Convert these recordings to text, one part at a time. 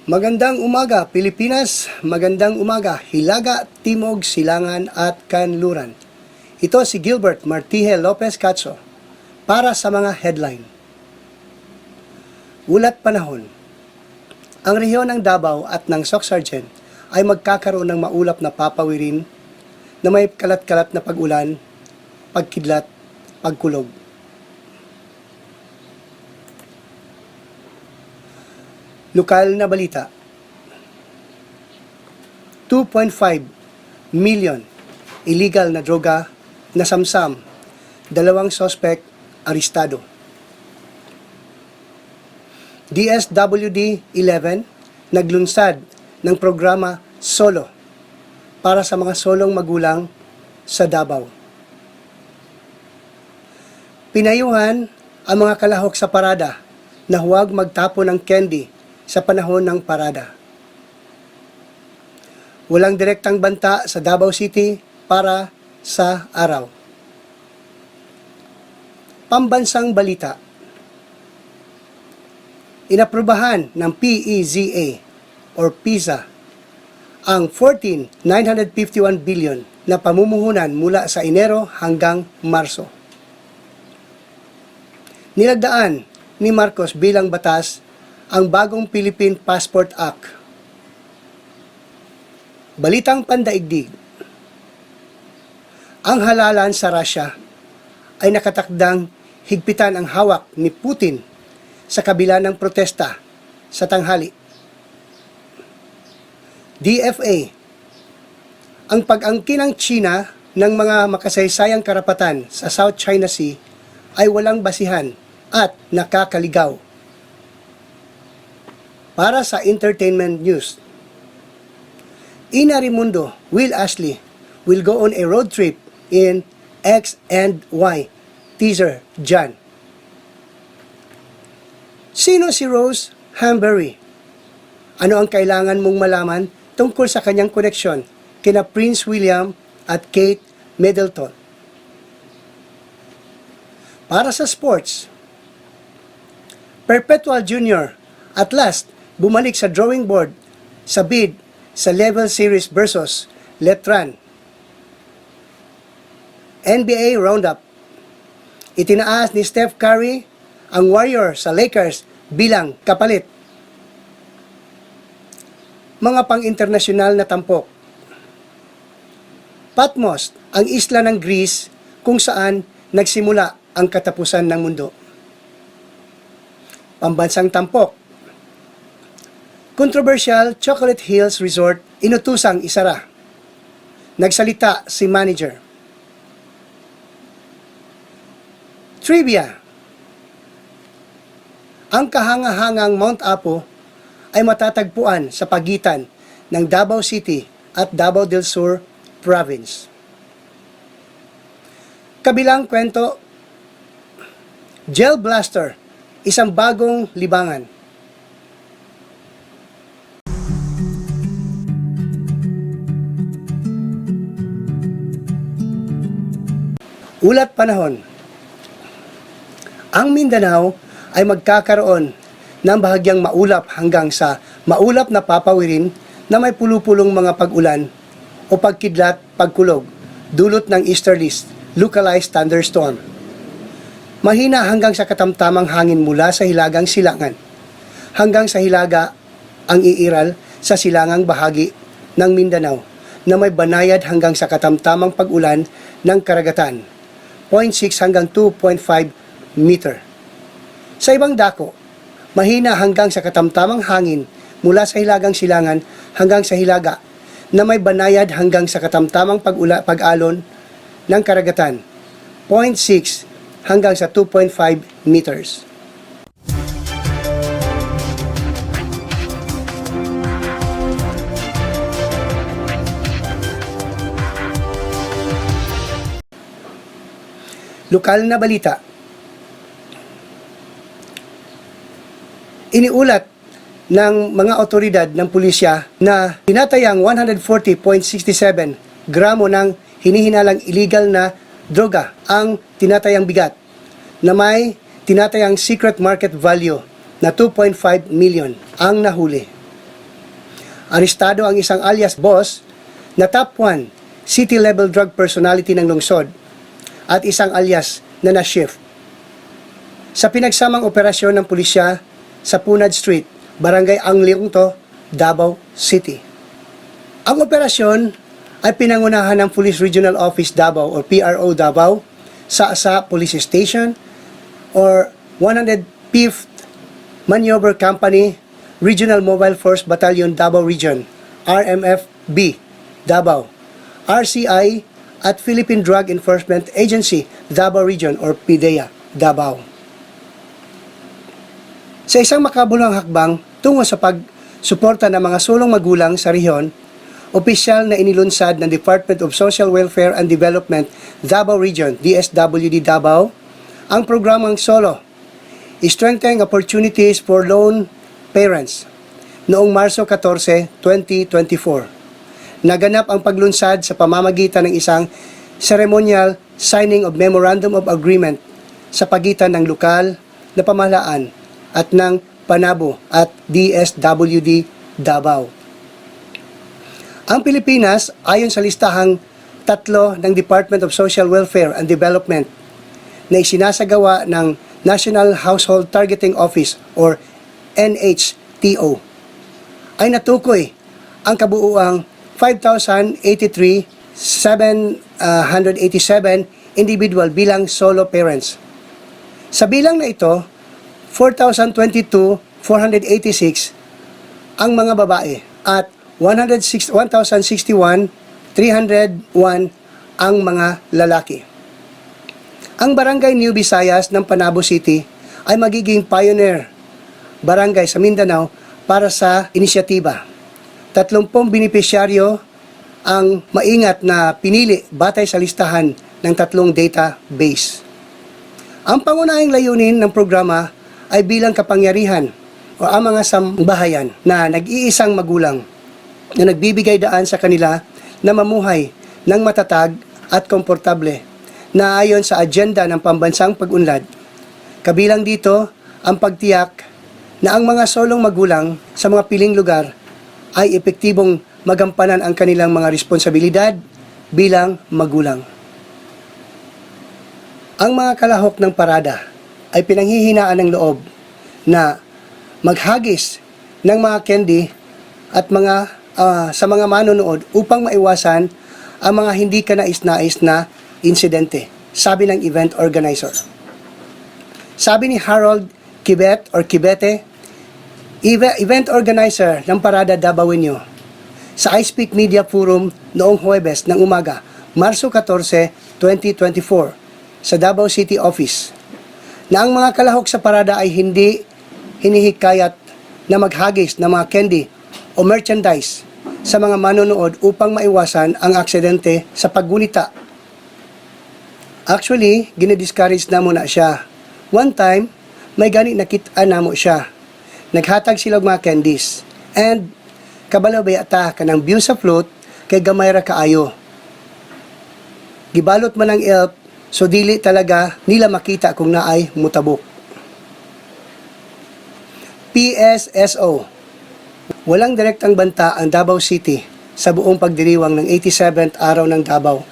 Magandang umaga Pilipinas, magandang umaga Hilaga, Timog, Silangan at Kanluran. Ito si Gilbert Martije Lopez Catso para sa mga headline. Ulat panahon. Ang rehiyon ng Davao at ng Soc-Sargent ay magkakaroon ng maulap na papawirin na may kalat-kalat na pag-ulan, pagkidlat, pagkulog. Lokal na balita. 2.5 million illegal na droga na samsam, 2 suspect arestado. DSWD 11 naglunsad ng programa Solo para sa mga solong magulang sa Davao. Pinayuhan ang mga kalahok sa parada na huwag magtapon ng candy sa panahon ng parada. Walang direktang banta sa Davao City para sa araw. Pambansang balita. Inaprubahan ng PEZA or PISA ang 14,951 billion na pamumuhunan mula sa Enero hanggang Marso. Nilagdaan ni Marcos bilang batas ang bagong Philippine Passport Act. Balitang pandaigdig. Ang halalan sa Russia ay nakatakdang higpitan ang hawak ni Putin sa kabila ng protesta sa tanghali. DFA. Ang pag-angkin ng China ng mga makasaysayang karapatan sa South China Sea ay walang basihan at nakakaligaw. Para sa entertainment news, Ina Raimundo, Will Ashley will go on a road trip in X and Y. Teaser, Jan. Sino si Rose Hambury? Ano ang kailangan mong malaman tungkol sa kanyang koneksyon kina Prince William at Kate Middleton? Para sa sports, Perpetual Jr. at last bumalik sa drawing board sa bid sa Level Series versus Letran. NBA Roundup. Itinaas ni Steph Curry ang Warrior sa Lakers bilang kapalit. Mga pang-internasyonal na tampok. Patmos, ang isla ng Greece kung saan nagsimula ang katapusan ng mundo. Pambansang tampok. Controversial Chocolate Hills Resort inutusang isara. Nagsalita si manager. Trivia. Ang kahangahangang Mount Apo ay matatagpuan sa pagitan ng Davao City at Davao del Sur Province. Kabilang kwento, Gel Blaster, isang bagong libangan. Ulat panahon. Ang Mindanao ay magkakaroon ng bahagyang maulap hanggang sa maulap na papawirin na may pulupulong mga pag-ulan o pagkidlat, pagkulog, dulot ng easterlies, localized thunderstorm. Mahina hanggang sa katamtamang hangin mula sa hilagang silangan, hanggang sa hilaga ang iiral sa silangang bahagi ng Mindanao na may banayad hanggang sa katamtamang pag-ulan ng karagatan, 0.6 hanggang 2.5 meter. Sa ibang dako, mahina hanggang sa katamtamang hangin mula sa hilagang silangan hanggang sa hilaga na may banayad hanggang sa katamtamang pag-alon ng karagatan, 0.6 hanggang sa 2.5 meters. Lokal na balita. Iniulat ng mga otoridad ng pulisya na tinatayang 140.67 gramo ng hinihinalang illegal na droga ang tinatayang bigat na may tinatayang secret market value na 2.5 million ang nahuli. Arestado ang isang alias boss na top 1 city-level drug personality ng lungsod at isang alias na na-shift. Sa pinagsamang operasyon ng pulisya sa Punad Street, Barangay Angliongto, Davao City. Ang operasyon ay pinangunahan ng Police Regional Office Davao or PRO Davao sa Asa Police Station or 105th Maneuver Company Regional Mobile Force Battalion Davao Region RMFB Davao, RCI at Philippine Drug Enforcement Agency Davao Region or PDEA Davao. Sa isang makabuluhang hakbang tungo sa pagsuporta ng mga sulong magulang sa rehiyon, opisyal na inilunsad ng Department of Social Welfare and Development Davao Region, DSWD Davao, ang programang SOLO, Strengthening Opportunities for Lone Parents, noong Marso 14, 2024. Naganap ang paglunsad sa pamamagitan ng isang ceremonial signing of Memorandum of Agreement sa pagitan ng lokal na pamahalaan at ng PANABO at DSWD Davao. Ang Pilipinas, ayon sa listahang 3 ng Department of Social Welfare and Development na isinasagawa ng National Household Targeting Office or NHTO, ay natukoy ang kabuuang 5,083,787 individual bilang solo parents. Sa bilang na ito, 4,022,486 ang mga babae at 1,061,301 ang mga lalaki. Ang Barangay New Visayas ng Panabo City ay magiging pioneer barangay sa Mindanao para sa inisyatiba. 30 benepisyaryo ang maingat na pinili batay sa listahan ng 3 database. Ang pangunahing layunin ng programa ay bilang kapangyarihan o ang mga sambahayan na nag-iisang magulang na nagbibigay daan sa kanila na mamuhay ng matatag at komportable na ayon sa agenda ng pambansang pag-unlad. Kabilang dito ang pagtiyak na ang mga solong magulang sa mga piling lugar ay epektibong magampanan ang kanilang mga responsibilidad bilang magulang. Ang mga kalahok ng parada ay pinanghihinaan ng loob na maghagis ng mga candy at sa mga manonood upang maiwasan ang mga hindi kanais-nais na insidente, sabi ng event organizer. Sabi ni Harold Kibete, event organizer ng Parada Davaoenyo, sa iSpeak Media Forum noong Huwebes ng umaga, Marso 14, 2024, sa Davao City Office, na ang mga kalahok sa parada ay hindi hinihikayat na maghagis ng mga candy o merchandise sa mga manonood upang maiwasan ang aksidente sa paggunita. Actually, ginidiscourage na muna siya. One time, may gani nakita na mo siya. Naghatag sila mga candies. And, kabalabay ata ka ng view sa float kay gamay ra kaayo. Gibalot man ang elf, so dili talaga nila makita kung naay mutabok. PSSO. Walang direktang banta ang Davao City sa buong pagdiriwang ng 87th araw ng Davao.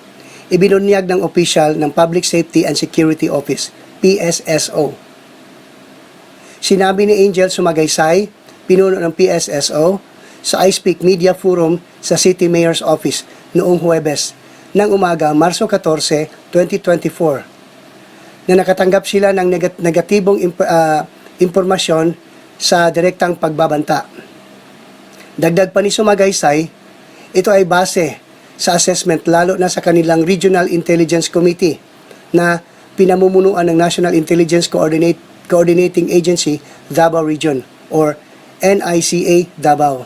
Ibinunyag ng opisyal ng Public Safety and Security Office, PSSO. Sinabi ni Angel Sumagaysay, pinuno ng PSSO, sa iSpeak Media Forum sa City Mayor's Office noong Huwebes ng umaga, Marso 14, 2024, na nakatanggap sila ng negatibong impormasyon sa direktang pagbabanta. Dagdag pa ni Sumagaysay, ito ay base sa assessment lalo na sa kanilang Regional Intelligence Committee na pinamumunuan ng National Intelligence Coordinating Agency Davao Region or NICA Davao.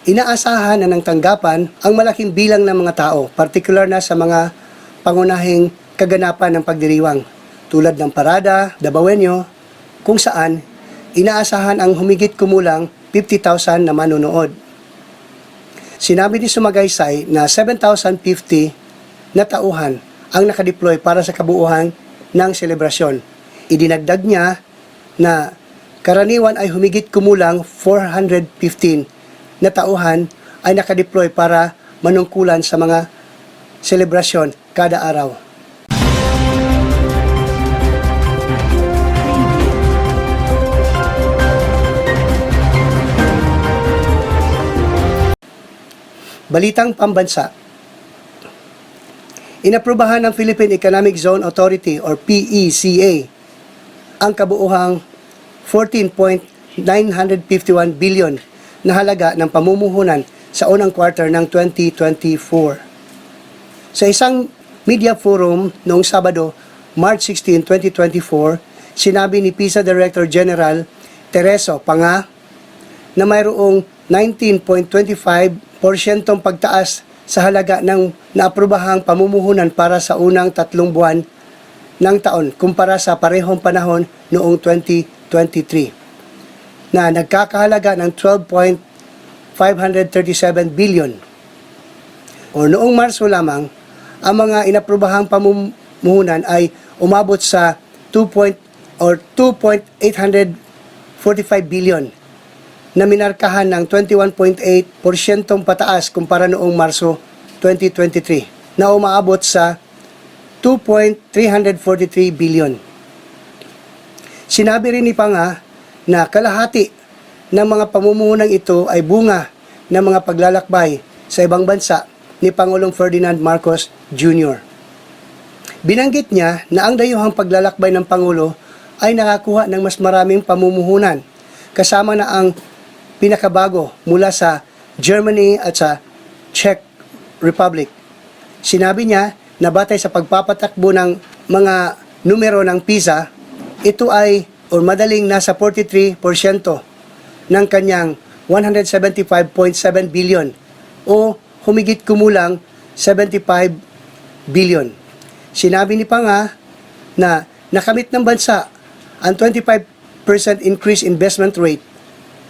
Inaasahan na ng tanggapan ang malaking bilang ng mga tao, partikular na sa mga pangunahing kaganapan ng pagdiriwang, tulad ng Parada Davaoenyo, kung saan inaasahan ang humigit kumulang 50,000 na manonood. Sinabi ni Sumagaysay na 7,050 na tauhan ang nakadeploy para sa kabuuhan ng selebrasyon. Idinagdag niya na karaniwan ay humigit kumulang 415 na tauhan ay nakadeploy para manungkulan sa mga selebrasyon kada araw. Balitang pambansa. Inaprubahan ng Philippine Economic Zone Authority or PECA ang kabuuhang 14.951 billion na halaga ng pamumuhunan sa unang quarter ng 2024. Sa isang media forum noong Sabado, March 16, 2024, sinabi ni PISA Director General Tereso Panga na mayroong 19.25% pagtaas sa halaga ng naaprubahang pamumuhunan para sa unang 3 buwan ng taon kumpara sa parehong panahon noong 2023 na nagkakahalaga ng 12.537 billion. O noong Marso lamang, ang mga inaprubahang pamumuhunan ay umabot sa 2.845 billion na minarkahan ng 21.8% pataas kumpara noong Marso 2023 na umaabot sa 2.343 billion. Sinabi rin ni Panga na kalahati ng mga pamumuhunang ito ay bunga ng mga paglalakbay sa ibang bansa ni Pangulong Ferdinand Marcos Jr. Binanggit niya na ang dayuhang paglalakbay ng Pangulo ay nakakuha ng mas maraming pamumuhunan kasama na ang pinakabago mula sa Germany at sa Czech Republic. Sinabi niya na batay sa pagpapatakbo ng mga numero ng PISA, ito ay madaling nasa 43% ng kanyang 175.7 billion o humigit kumulang 75 billion. Sinabi ni Panga na nakamit ng bansa ang 25% increase investment rate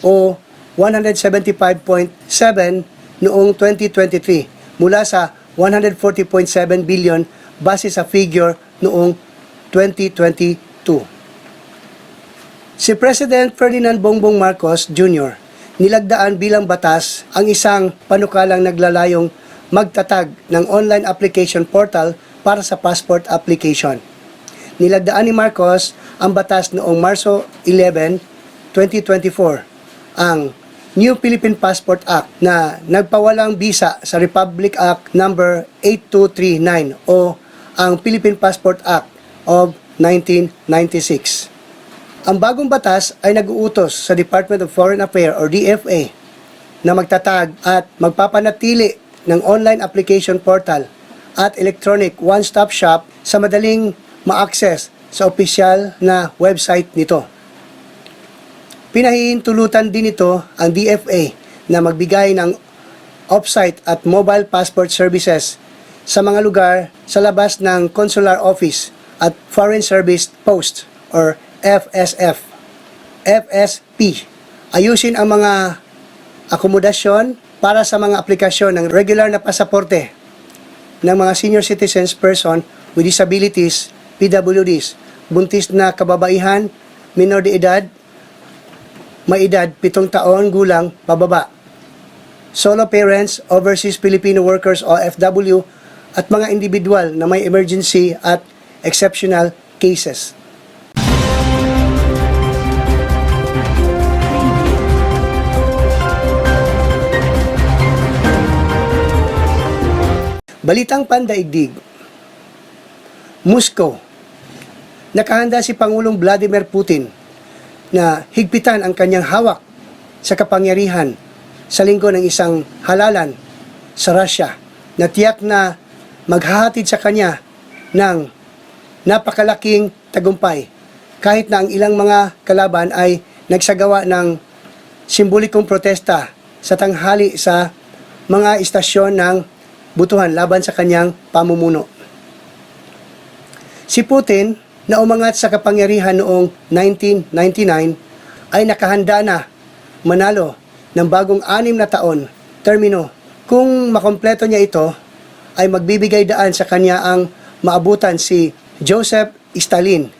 o 175.7 noong 2023 mula sa 140.7 billion base sa figure noong 2022. Si President Ferdinand Bongbong Marcos Jr. nilagdaan bilang batas ang isang panukalang naglalayong magtatag ng online application portal para sa passport application. Nilagdaan ni Marcos ang batas noong Marso 11, 2024, ang New Philippine Passport Act na nagpawalang bisa sa Republic Act number 8239 o ang Philippine Passport Act of 1996. Ang bagong batas ay nag-uutos sa Department of Foreign Affairs or DFA na magtatag at magpapanatili ng online application portal at electronic one-stop shop sa madaling ma-access sa opisyal na website nito. Pinahihintulutan din ito ang DFA na magbigay ng off-site at mobile passport services sa mga lugar sa labas ng consular office at foreign service post or FSF, FSP. Ayusin ang mga akomodasyon para sa mga aplikasyon ng regular na pasaporte ng mga senior citizens person with disabilities, PWDs, buntis na kababaihan, minor de edad, may edad 7 taon gulang pababa, solo parents, overseas Filipino workers OFW, at mga individual na may emergency at exceptional cases. Balitang pandaigdig. Moscow. Nakahanda si Pangulong Vladimir Putin na higpitan ang kanyang hawak sa kapangyarihan sa linggo ng isang halalan sa Russia na tiyak na maghahatid sa kanya ng napakalaking tagumpay kahit na ang ilang mga kalaban ay nagsagawa ng simbolikong protesta sa tanghali sa mga istasyon ng butuhan laban sa kanyang pamumuno. Si Putin na umangat sa kapangyarihan noong 1999 ay nakahanda na manalo ng bagong 6 na taon termino. Kung makompleto niya ito, ay magbibigay daan sa kanya ang maabutan si Joseph Stalin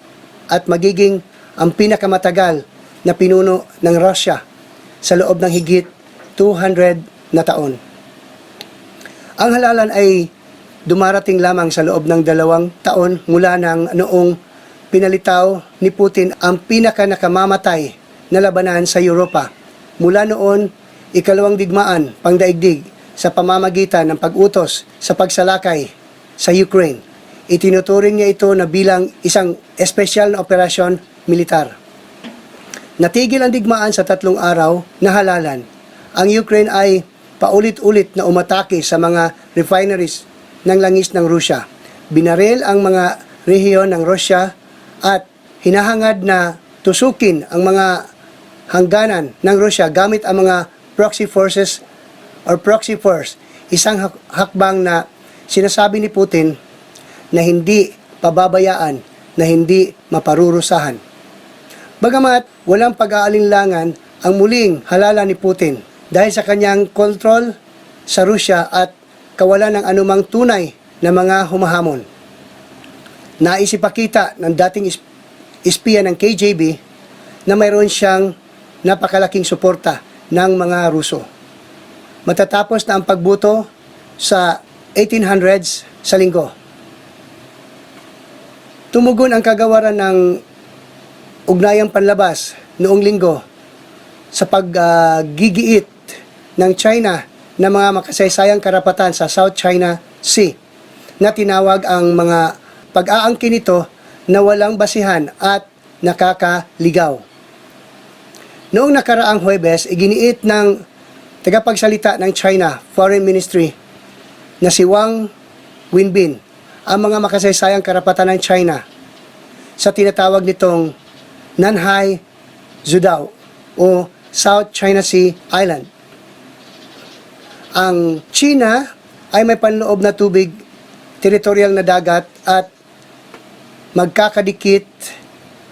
at magiging ang pinakamatagal na pinuno ng Russia sa loob ng higit 200 na taon. Ang halalan ay dumarating lamang sa loob ng 2 taon mula ng noong pinalitaw ni Putin ang pinaka-nakamamatay na labanan sa Europa. Mula noon, ikalawang digmaan pangdaigdig sa pamamagitan ng pag-utos sa pagsalakay sa Ukraine. Itinuturing niya ito na bilang isang espesyal na operasyon militar. Natigil ang digmaan sa 3 araw na halalan. Ang Ukraine ay paulit-ulit na umatake sa mga refineries ng langis ng Rusya. Binaril ang mga rehiyon ng Rusya at hinahangad na tusukin ang mga hangganan ng Rusya gamit ang mga proxy forces or proxy force, isang hakbang na sinasabi ni Putin na hindi pababayaan, na hindi maparurusahan. Bagamat walang pag-aalinlangan ang muling halala ni Putin dahil sa kanyang kontrol sa Rusya at kawalan ng anumang tunay na mga humahamon. Nais ipakita ng dating espiya ng KGB na mayroon siyang napakalaking suporta ng mga Ruso. Matatapos na ang pagbuto sa 1800s sa linggo, tumugon ang kagawaran ng ugnayang panlabas noong linggo sa paggigiit ng China ng mga makasaysayang karapatan sa South China Sea na tinawag ang mga pag-aangkin nito na walang basihan at nakakaligaw. Noong nakaraang Huwebes, iginiit ng tagapagsalita ng China Foreign Ministry na si Wang Wenbin ang mga makasaysayang karapatan ng China sa tinatawag nitong Nanhai Zhudo o South China Sea Island. Ang China ay may panloob na tubig, teritorial na dagat at magkakadikit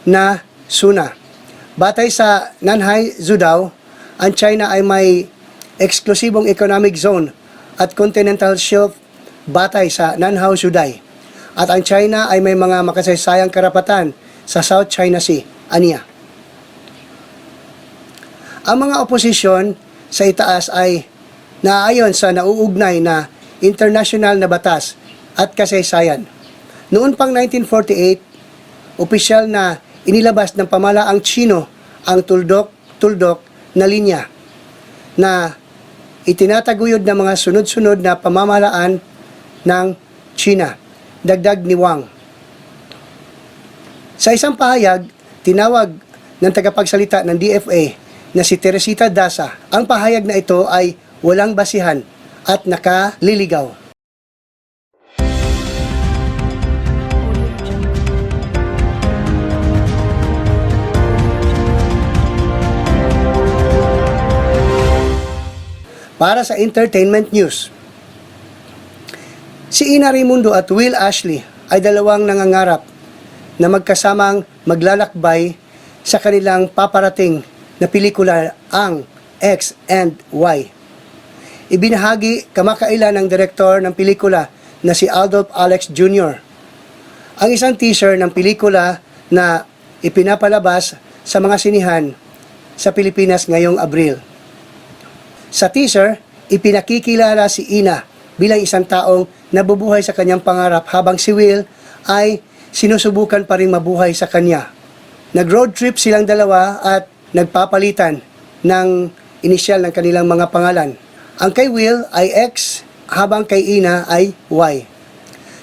na suna. Batay sa Nanhai Zhudo, ang China ay may eksklusibong economic zone at continental shelf batay sa Nanhai Zhudo. At ang China ay may mga makasaysayang karapatan sa South China Sea, aniya. Ang mga oposisyon sa itaas ay naaayon sa nauugnay na international na batas at kasaysayan. Noon pang 1948, opisyal na inilabas ng pamahalaang Tsino ang tuldok na linya na itinataguyod ng mga sunod-sunod na pamahalaan ng China. Dagdag ni Wang. Sa isang pahayag, tinawag ng tagapagsalita ng DFA na si Teresita Daza, ang pahayag na ito ay walang basihan at nakaliligaw. Para sa entertainment news, si Ina Raimundo at Will Ashley ay dalawang nangangarap na magkasamang maglalakbay sa kanilang paparating na pelikula, ang X and Y. Ibinahagi kamakailan ng direktor ng pelikula na si Adolph Alex Jr. ang isang teaser ng pelikula na ipinapalabas sa mga sinihan sa Pilipinas ngayong Abril. Sa teaser, ipinakikilala si Ina bilang isang taong nabubuhay sa kanyang pangarap habang si Will ay sinusubukan pa rin mabuhay sa kanya. Nag-road trip silang dalawa at nagpapalitan ng inisyal ng kanilang mga pangalan. Ang kay Will ay X habang kay Ina ay Y.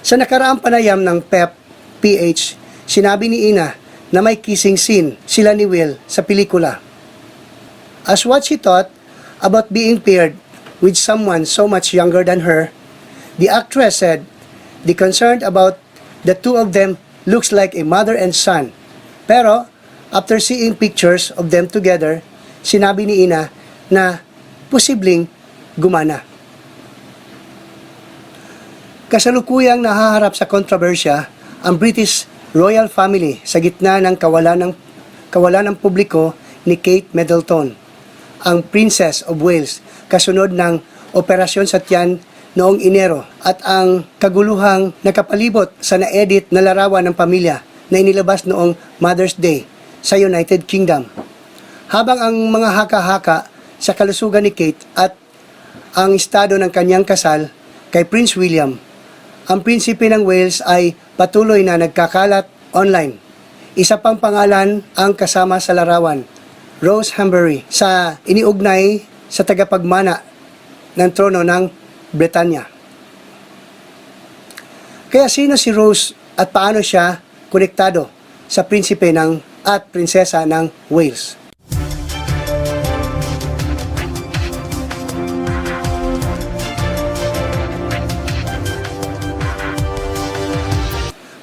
Sa nakaraang panayam ng PH, sinabi ni Ina na may kissing scene sila ni Will sa pelikula. As what she thought about being paired with someone so much younger than her, the actress said, "The concerned about the two of them looks like a mother and son." Pero, after seeing pictures of them together, sinabi ni Ina na posibleng gumana. Kasalukuyang nahaharap sa kontrobersya ang British royal family sa gitna ng kawalan ng publiko ni Kate Middleton, ang Princess of Wales, kasunod ng operasyon sa tiyan noong Enero, at ang kaguluhang nakapalibot sa na-edit na larawan ng pamilya na inilabas noong Mother's Day sa United Kingdom. Habang ang mga haka-haka sa kalusugan ni Kate at ang estado ng kanyang kasal kay Prince William, ang prinsipe ng Wales ay patuloy na nagkakalat online. Isa pang pangalan ang kasama sa larawan, Rose Humbury, sa iniugnay sa tagapagmana ng trono ng Bretanya. Kaya sino si Rose at paano siya konektado sa prinsipe at prinsesa ng Wales?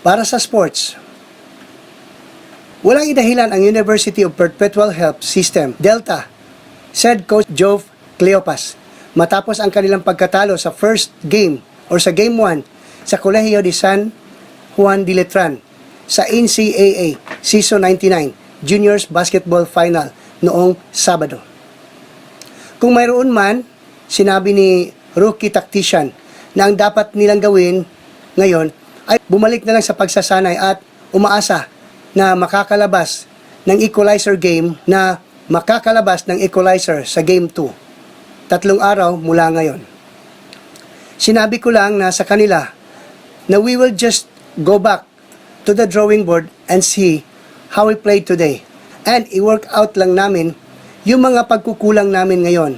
Para sa sports, walang idahilan ang University of Perpetual Help System, Delta, said Coach Jove Cleopas, matapos ang kanilang pagkatalo sa first game or sa Game 1 sa Colegio de San Juan de Letran sa NCAA Season 99 Juniors Basketball Final noong Sabado. Kung mayroon man, sinabi ni rookie tactician na ang dapat nilang gawin ngayon ay bumalik na lang sa pagsasanay at umaasa na makakalabas ng equalizer sa Game 2. 3 araw mula ngayon. Sinabi ko lang na sa kanila na we will just go back to the drawing board and see how we played today. And i-work out lang namin yung mga pagkukulang namin ngayon.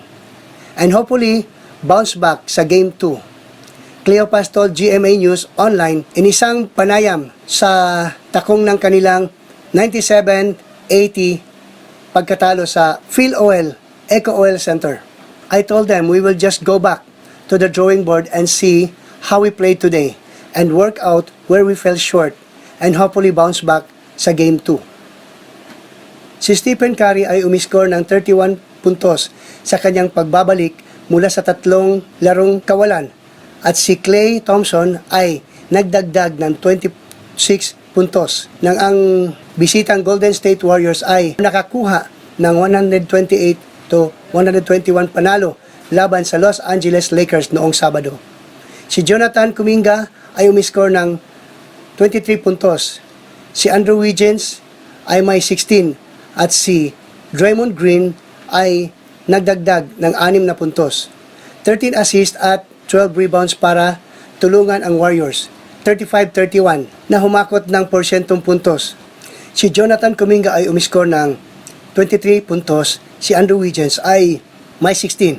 And hopefully, bounce back sa Game 2. Cleopas told GMA News Online in isang panayam sa takong ng kanilang 97-80 pagkatalo sa PhilOil Eco Oil Center. I told them we will just go back to the drawing board and see how we played today and work out where we fell short and hopefully bounce back sa Game 2. Si Stephen Curry ay umiscore ng 31 puntos sa kanyang pagbabalik mula sa 3 larong kawalan at si Klay Thompson ay nagdagdag ng 26 puntos nang ang bisitang Golden State Warriors ay nakakuha ng 128-121 panalo laban sa Los Angeles Lakers noong Sabado. Si Jonathan Kuminga ay umiscore ng 23 puntos. Si Andrew Wiggins ay may 16 at si Draymond Green ay nagdagdag ng 6 na puntos. 13 assists at 12 rebounds para tulungan ang Warriors. 35-31 na humakot ng porsyentong puntos. Si Jonathan Kuminga ay umiscore ng 23 puntos. Si Andrew Wiggins ay may 16.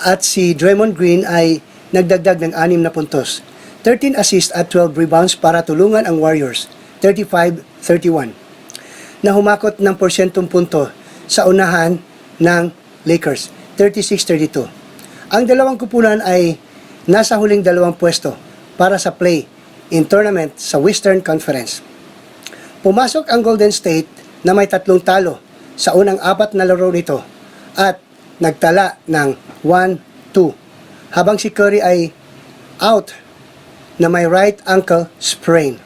At si Draymond Green ay nagdagdag ng 6 na puntos. 13 assists at 12 rebounds para tulungan ang Warriors. 35-31 na humakot ng porsyentong punto sa unahan ng Lakers. 36-32. Ang dalawang kupunan ay nasa huling 2 pwesto para sa play-in tournament sa Western Conference. Pumasok ang Golden State na may 3 talo sa unang 4 na laro nito at nagtala ng 1-2 habang si Curry ay out na may right ankle sprain.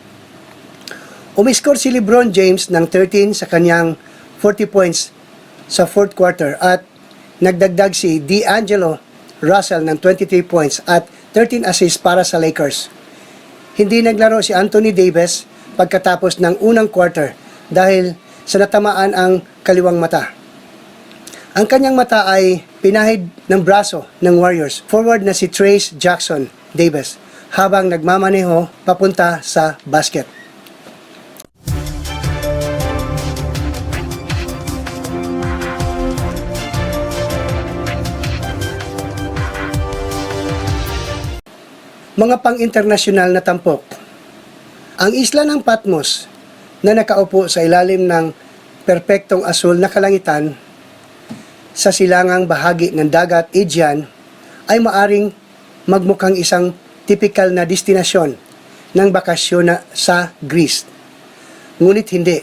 Umiskor si LeBron James ng 13 sa kanyang 40 points sa 4th quarter at nagdagdag si D'Angelo Russell ng 23 points at 13 assists para sa Lakers. Hindi naglaro si Anthony Davis pagkatapos ng unang quarter dahil sa natamaan ang kaliwang mata. Ang kanyang mata ay pinahid ng braso ng Warriors forward na si Trayce Jackson Davis habang nagmamaneho papunta sa basket. Mga pang-internasyonal na tampok. Ang isla ng Patmos na nakaupo sa ilalim ng perpektong asul na kalangitan sa silangang bahagi ng dagat Aegean ay maaring magmukhang isang tipikal na destinasyon ng bakasyon sa Greece. Ngunit hindi.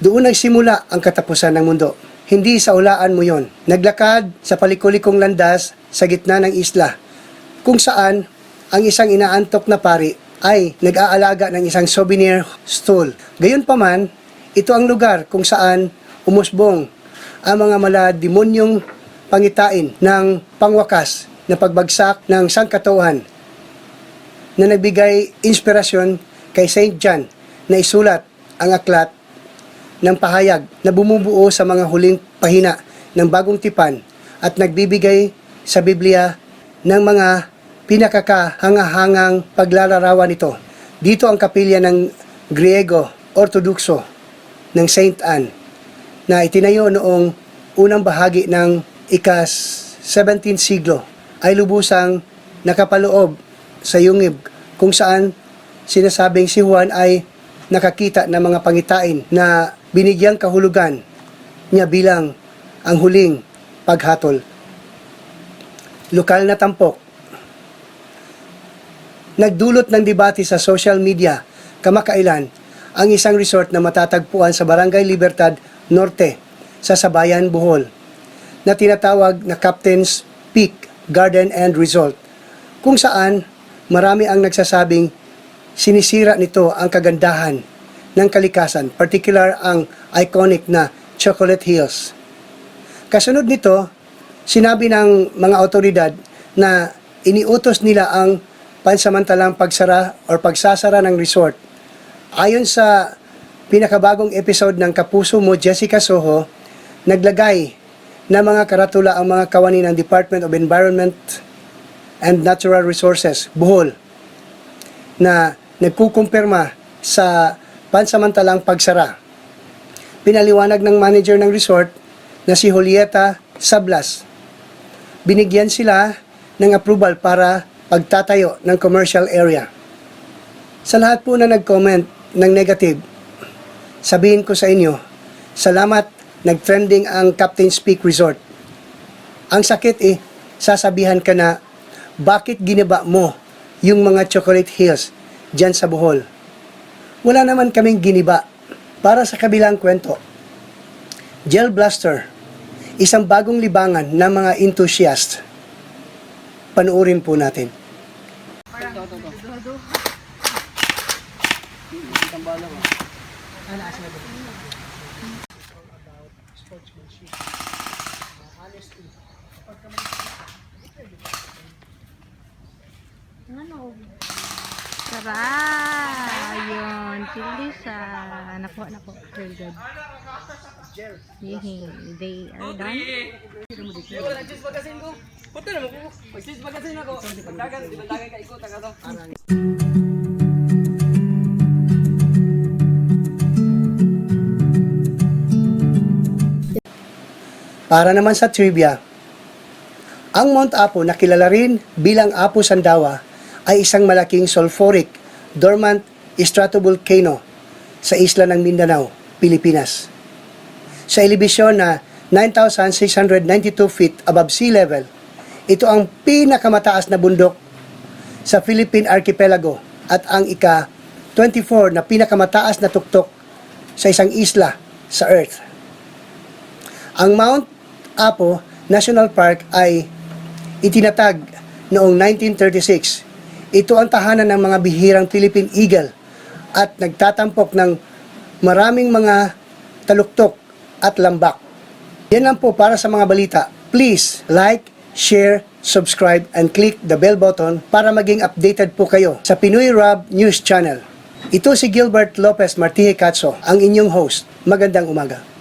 Doon nagsimula ang katapusan ng mundo. Hindi sa ulaan mo yon. Naglakad sa palikulikong landas sa gitna ng isla kung saan ang isang inaantok na pari ay nag-aalaga ng isang souvenir stall. Gayunpaman, ito ang lugar kung saan umusbong ang mga malademonyong pangitain ng pangwakas na pagbagsak ng sangkatauhan na nagbigay inspirasyon kay St. John na isulat ang aklat ng pahayag na bumubuo sa mga huling pahina ng Bagong Tipan at nagbibigay sa Biblia ng mga pinakakahangahangang paglalarawan nito. Dito ang kapilya ng Griego Ortodokso ng Saint Anne na itinayo noong unang bahagi ng ika-17th siglo ay lubusang nakapaloob sa yungib kung saan sinasabing si Juan ay nakakita ng mga pangitain na binigyang kahulugan niya bilang ang huling paghatol. Lokal na tampok. Nagdulot ng debate sa social media kamakailan ang isang resort na matatagpuan sa Barangay Libertad Norte sa Sabayan, Bohol na tinatawag na Captain's Peak Garden and Resort kung saan marami ang nagsasabing sinisira nito ang kagandahan ng kalikasan, particular ang iconic na Chocolate Hills. Kasunod nito, sinabi ng mga otoridad na iniutos nila ang pansamantalang pagsara or pagsasara ng resort. Ayon sa pinakabagong episode ng Kapuso Mo, Jessica Soho, naglagay na mga karatula ang mga kawani ng Department of Environment and Natural Resources, Bohol, na nagkukumpirma sa pansamantalang pagsara. Pinaliwanag ng manager ng resort na si Julieta Sablas. Binigyan sila ng approval para pagtatayo ng commercial area. Sa lahat po na nag-comment ng negative, sabihin ko sa inyo, salamat, nag-trending ang Captain's Peak Resort. Ang sakit sasabihan ka na, bakit giniba mo yung mga Chocolate Hills dyan sa Bohol? Wala naman kaming giniba. Para sa kabilang kwento, Gel Blaster, isang bagong libangan ng mga enthusiast. Panuorin po natin. Tara! Ayun, Tilisa. Nakuha na po. Very good. Yehey, they are done. Para naman sa trivia, ang Mount Apo na kilala rin bilang Apo Sandawa ay isang malaking sulfuric dormant stratovolcano sa isla ng Mindanao, Pilipinas. Sa elevasyon na 9,692 feet above sea level, ito ang pinakamataas na bundok sa Philippine Archipelago at ang ika-24 na pinakamataas na tuktok sa isang isla sa Earth. Ang Mount Apo National Park ay itinatag noong 1936. Ito ang tahanan ng mga bihirang Philippine Eagle at nagtatampok ng maraming mga taluktok at lambak. Yan lang po para sa mga balita. Please like, share, subscribe, and click the bell button para maging updated po kayo sa Pinoy Rob News Channel. Ito si Gilbert Lopez Martije Catso, ang inyong host. Magandang umaga.